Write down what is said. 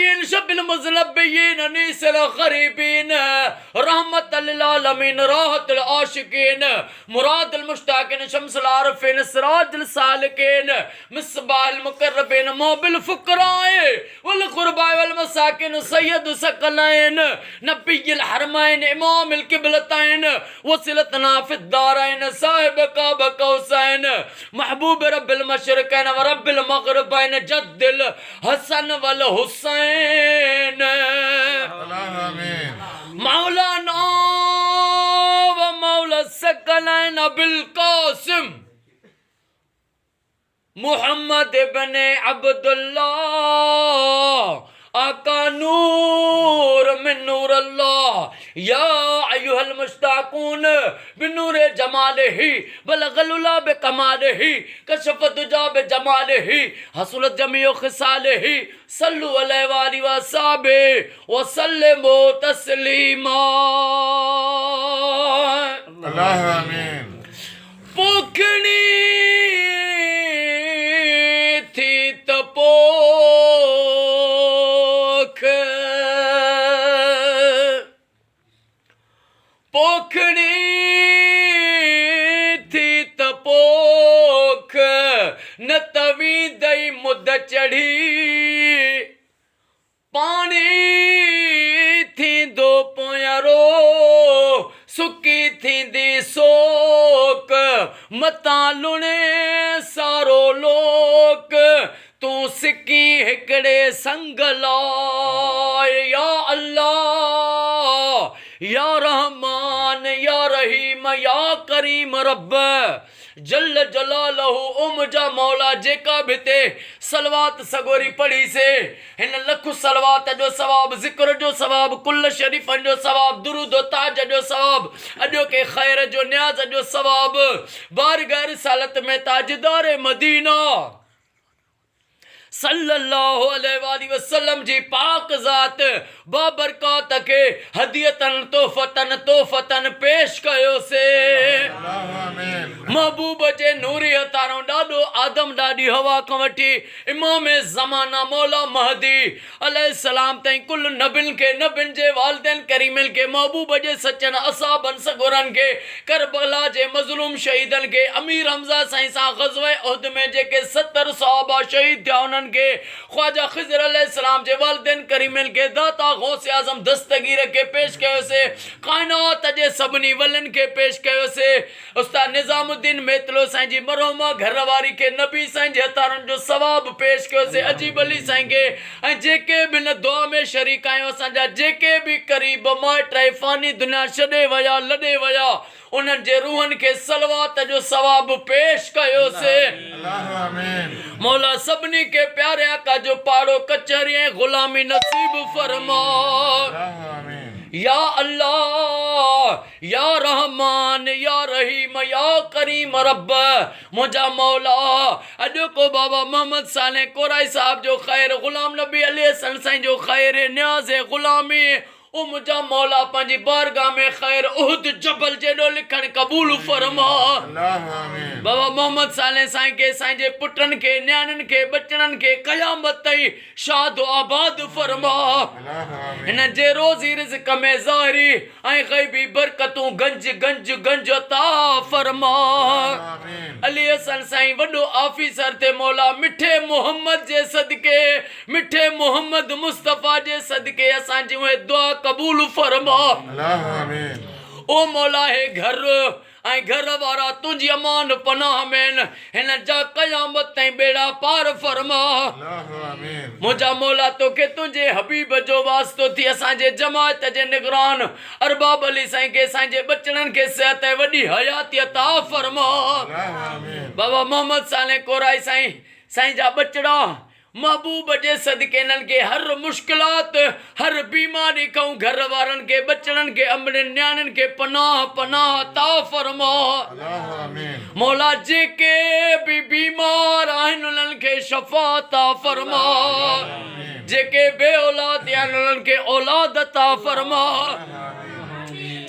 नबीन शबिल मुज़लबियीन अनीसल ग़रीबीन रहमतल लिल आलमीन राहतुल आशिकीन मुरादुल मुश्ताकिन शम्सुल आरिफीन सिराजुल सालिकीन मिसबाहुल मुक़र्रबीन मोबिल फुक़राए वल ग़ुरबाए वल मसाकिन सय्यदु सकलैन नबियुल हरमैन इमामुल क़िबलतैन वसिलतना फ़िद दारैन साहिब काबा कौसैन महबूब रब्बिल मशरिक़ैन व रब्बिल मग़रिबैन जद्दिल हसन वल हुसैन मौलाना व मौला सकलैन अबुल क़ासिम मुहम्मद इब्न अब्दुल्लाह आका नूर मिन नूर अल्लाह या अय्युहल मुश्ताकून बिनूर जमालिही बलगलुला बिकमालिही कशफत दुजा बिजमालिही हसुलत जमीउ खिसालिही सल्लु अलैहि व आलिहि व सहाबे व सल्लिमु तस्लीमा अल्लाह आमीन। पोखणी थी तपो पोखड़ी थी तपोख न तवी दई मुद चढ़ी पानी थी दो पोयरो सुकी थी दी सोक मता लुणे सारो लोक तू सिकी हिकड़े संग लाए या अल्लाह या रहमान या रहीम या करीम रब जल जलालहू उमजा मौला जेका भी ते सलवात सगोरी पढ़ी से हिन लख सलवात जो सवाब जिक्र जो सवाब कुल शरीफन जो सवाब दुरूद ताज जो सवाब अॼो के खैर जो न्याज जो सवाब बारगाह रिसालत में ताजदार मदीना सल्लल्लाहु अलैहि वसल्लम जी पाक ज़ात बाबरकात के हदियतन तोहफ़तन पेश कयो से महबूब जे नूरी अतारो ॾाढो आदम ॾाढी हवा खां वठी इमाम ज़माना मौला महदी अलैहिस्सलाम ताईं कुल नबिन जे वालिदैन करीमिन के महबूब जे सचन असाबन सगोरन के करबला जे मज़लूम शहीदन के अमीर हमज़ा साईं सां ग़ज़वे उहद में जेके 70 सहाबा शहीद थिया उन्हनि के ख्वाजा खिज़र अलैहिस्सलाम जे वालिदैन करीमिन के दाता गौस आज़म दस्तगीर के पेश कयो से कायनात जे सभिनी वलन के पेश कयो से उस्ताद निज़ामुद्दीन मेतलो साईं जी मरहुमा घरवारी के नबी साईं जे हथारन जो सवाब पेश कयो से अजीब अली साईं के ऐं जेके भी न दुआ में शरीक आहियूं असांजा जेके भी करीब माइट फानी दुनिया छॾे वया लॾे वया उन्हनि जे रूहनि के सलवात जो सवाब पेश कयो से मौला सभिनी के प्यारे आका जो पाड़ो कचहरी ऐं गुलामी नसीब फरमा या अल्लाह या रहमान या रहीम या करीम रब मुझा मौला अॼु को बाबा मोहम्मद साले कोराई साहब जो खैर गुलाम नबी अली हसन साईं जो खैर न्याज़ गुलामी ओ मुझा मौला पंहिंजी बारगाह में खैर उहद जबल जेॾो लिखण कबूल फरमा बाबा मोहम्मद साले साईं के साईं जे पुटनि के न्याणियुनि के बचड़नि के क़यामत ताईं शाद आबाद फरमा हिन जे रोज़ी रिज़्क़ में ज़ाहिरी ऐं ग़ैबी बरकतूं गंज गंज गंज अता फरमा अली हसन साईं वॾो ऑफिसर थे मौला मिठे मोहम्मद जे सदके मिठे मोहम्मद मुस्तफ़ा जे सदके असांजी उहे दुआ कबूल फरमा ओ मौला हे घर ऐं घर वारा तुंहिंजी अमान पनाह में हिन जा क़यामत ताईं बेड़ा पार फरमा मुंहिंजा मौला तोखे तुंहिंजे हबीब जो वास्तो थी असांजे जमात जे निगरान अरबाब अली साईं के साईं जे बचड़नि के सिहत ऐं वॾी हयाती अता फरमा बाबा मोहम्मद साले कोराई साईं साईं जा बचड़ा महबूब जे सदके इन्हनि के हर मुश्किलात हर बीमारी खां घर वारनि के बचड़नि के अमड़नि न्याणियुनि के पनाह पनाह अता फरमा मौला जेके भी बीमार आहिनि उन्हनि के शफ़ा अता फरमा जेके बे औलाद आहिनि उन्हनि के औलाद अता फरमा